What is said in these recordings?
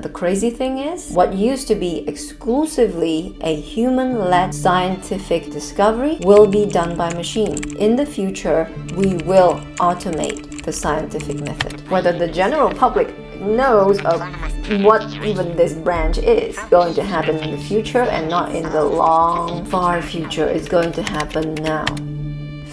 the crazy thing is, what used to be exclusively a human-led scientific discovery will be done by machine. In the future, we will automate the scientific method. Whether the general public knows of what even this branch is going to happen in the future and not in the long, far future, is going to happen now.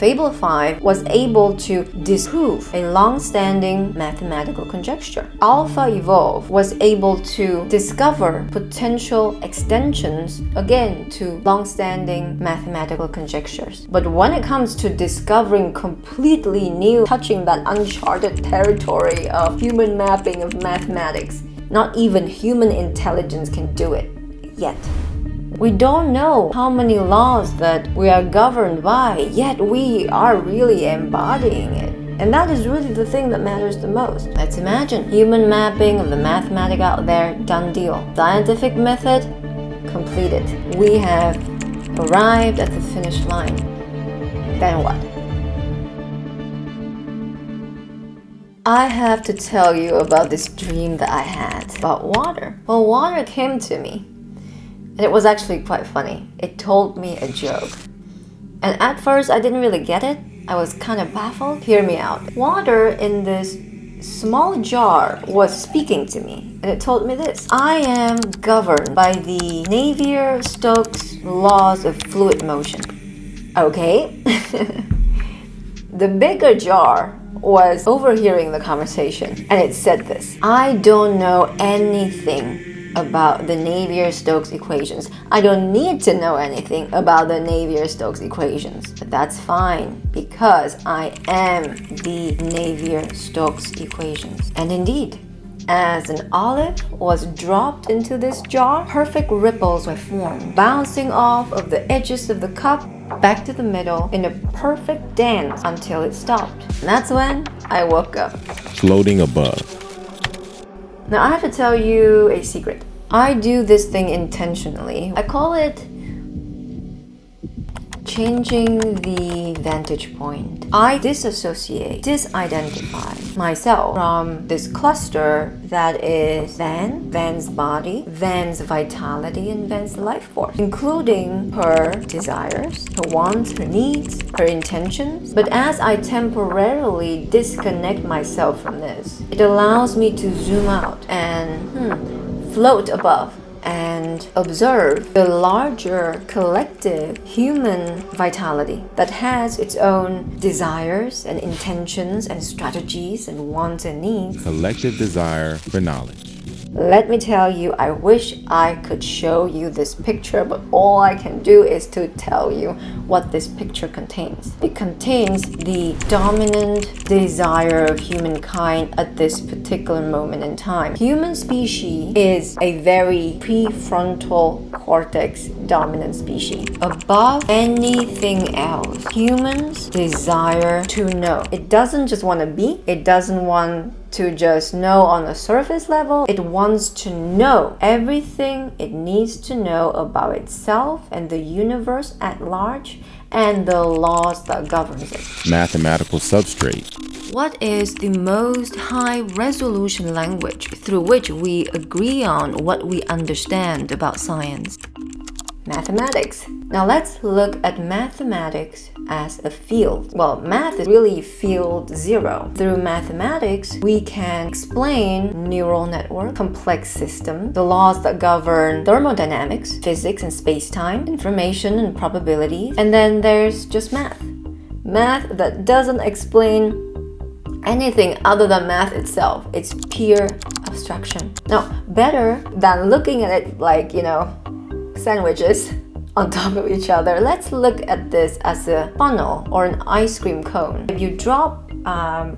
Fable 5 was able to disprove a long-standing mathematical conjecture. Alpha Evolve was able to discover potential extensions, again, to long-standing mathematical conjectures. But when it comes to discovering completely new, touching that uncharted territory of human mapping of mathematics, not even human intelligence can do it yet. We don't know how many laws that we are governed by, yet we are really embodying it. And that is really the thing that matters the most. Let's imagine human mapping of the mathematics out there, done deal. Scientific method, completed. We have arrived at the finish line. Then what? I have to tell you about this dream that I had about water. Well, water came to me. And it was actually quite funny. It told me a joke. And at first, I didn't really get it. I was kind of baffled. Hear me out. Water in this small jar was speaking to me. And it told me this: I am governed by the Navier-Stokes laws of fluid motion. Okay? The bigger jar was overhearing the conversation. And it said this: I don't know anything about the Navier-Stokes equations. I don't need to know anything about the Navier-Stokes equations. But that's fine, because I am the Navier-Stokes equations. And indeed, as an olive was dropped into this jar, perfect ripples were formed, bouncing off of the edges of the cup back to the middle in a perfect dance until it stopped. And that's when I woke up. Floating above. Now, I have to tell you a secret. I do this thing intentionally. I call it changing the vantage point. I disidentify myself from this cluster that is Van's body, Van's vitality, and Van's life force, including her desires, her wants, her needs, her intentions. But as I temporarily disconnect myself from this, it allows me to zoom out and float above and observe the larger collective human vitality that has its own desires and intentions and strategies and wants and needs. Collective desire for knowledge. Let me tell you, I wish I could show you this picture, but all I can do is to tell you what this picture contains. It contains the dominant desire of humankind at this particular moment in time. Human species is a very prefrontal cortex dominant species. Above anything else, humans desire to know. It doesn't just want to be, it doesn't want to just know on a surface level. It wants to know everything it needs to know about itself and the universe at large and the laws that governs it. Mathematical substrate. What is the most high resolution language through which we agree on what we understand about science? Mathematics. Now let's look at mathematics as a field. Well, math is really field zero. Through mathematics, we can explain neural network, complex system, the laws that govern thermodynamics, physics and space-time, information and probability. And then there's just math. Math that doesn't explain anything other than math itself. It's pure abstraction. Now, better than looking at it like, sandwiches on top of each other, let's look at this as a funnel or an ice cream cone. If you drop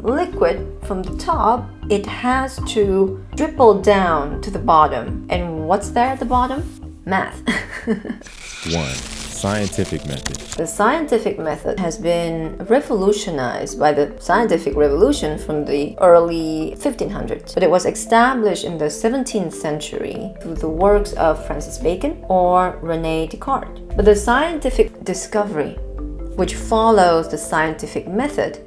liquid from the top, it has to dribble down to the bottom. And what's there at the bottom? Math. 1. Scientific method. The scientific method has been revolutionized by the scientific revolution from the early 1500s, but it was established in the 17th century through the works of Francis Bacon or René Descartes. But the scientific discovery, which follows the scientific method,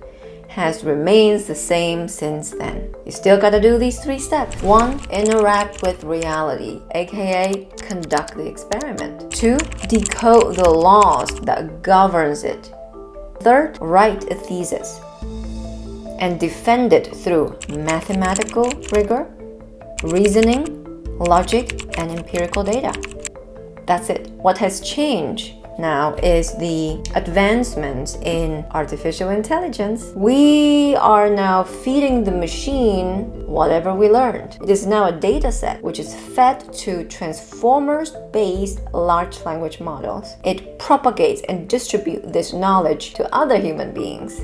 has remained the same since then. You still gotta do these 3 steps. 1. Interact with reality, aka conduct the experiment. 2. Decode the laws that governs it. 3rd, write a thesis and defend it through mathematical rigor, reasoning, logic, and empirical data. That's it. What has changed now is the advancements in artificial intelligence. We are now feeding the machine whatever we learned. It is now a data set which is fed to transformers-based large language models. It propagates and distributes this knowledge to other human beings.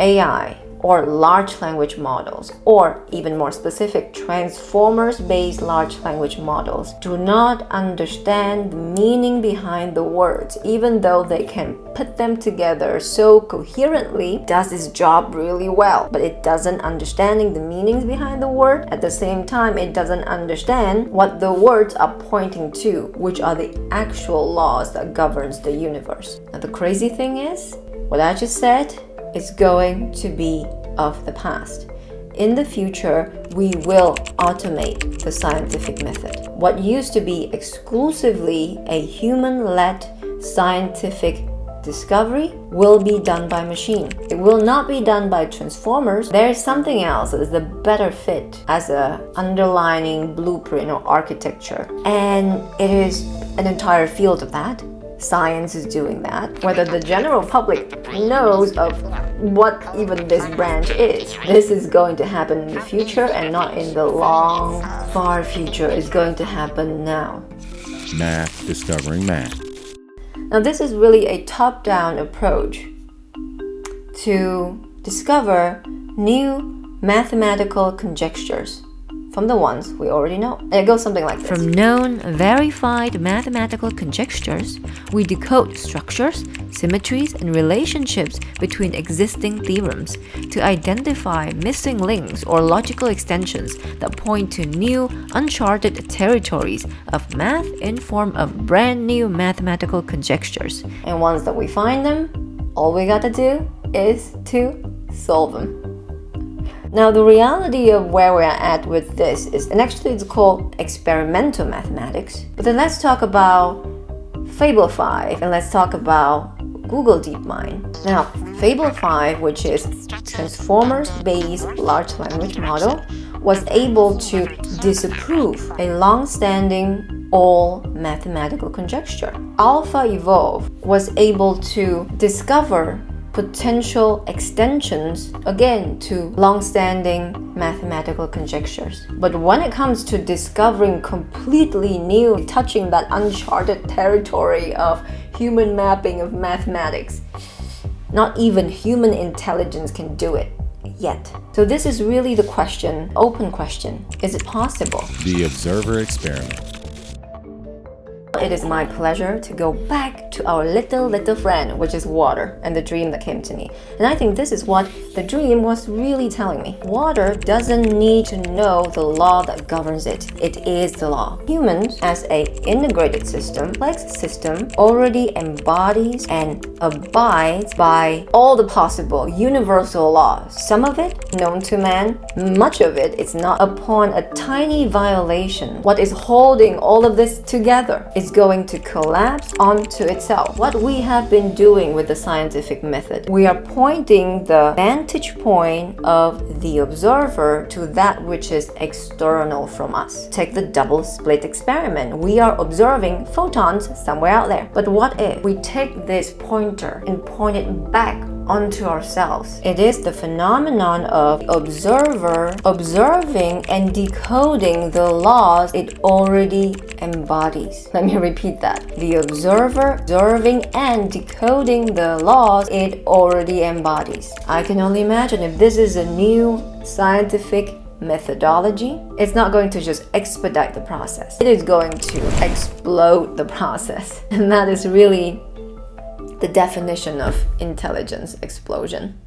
AI, or large language models, or even more specific, transformers-based large language models, do not understand the meaning behind the words, even though they can put them together so coherently, does its job really well. But it doesn't understanding the meanings behind the word. At the same time, it doesn't understand what the words are pointing to, which are the actual laws that governs the universe. Now, the crazy thing is, what I just said is going to be of the past. In the future, we will automate the scientific method. What used to be exclusively a human-led scientific discovery will be done by machine. It will not be done by transformers. There is something else that is a better fit as a underlining blueprint or architecture, and it is an entire field of that. Science is doing that. Whether the general public knows of what even this branch is, this is going to happen in the future and not in the long, far future. It's going to happen now. Math discovering math. Now, this is really a top-down approach to discover new mathematical conjectures from the ones we already know. And it goes something like this. From known, verified mathematical conjectures, we decode structures, symmetries, and relationships between existing theorems to identify missing links or logical extensions that point to new, uncharted territories of math in form of brand new mathematical conjectures. And once that we find them, all we gotta do is to solve them. Now, the reality of where we're at with this is, and actually it's called experimental mathematics. But then let's talk about Fable 5 and let's talk about Google DeepMind. Now, Fable 5, which is transformers-based large language model, was able to disprove a long-standing old mathematical conjecture. AlphaEvolve was able to discover potential extensions, again, to long-standing mathematical conjectures. But when it comes to discovering completely new, touching that uncharted territory of human mapping of mathematics, not even human intelligence can do it yet. So this is really the question, open question. Is it possible? The observer experiment. It is my pleasure to go back to our little friend, which is water, and the dream that came to me. And I think this is what the dream was really telling me. Water doesn't need to know the law that governs it. It is the law. Humans, as an integrated system, complex system, already embodies and abides by all the possible universal laws. Some of it known to man, much of it is not. Upon a tiny violation, what is holding all of this together is going to collapse onto itself. What we have been doing with the scientific method, we are pointing the vantage point of the observer to that which is external from us. Take the double slit experiment. We are observing photons somewhere out there. But what if we take this pointer and point it back onto ourselves? It is the phenomenon of observer observing and decoding the laws it already embodies. Let me repeat that. The observer observing and decoding the laws it already embodies. I can only imagine if this is a new scientific methodology, it's not going to just expedite the process. It is going to explode the process. And that is really the definition of intelligence explosion.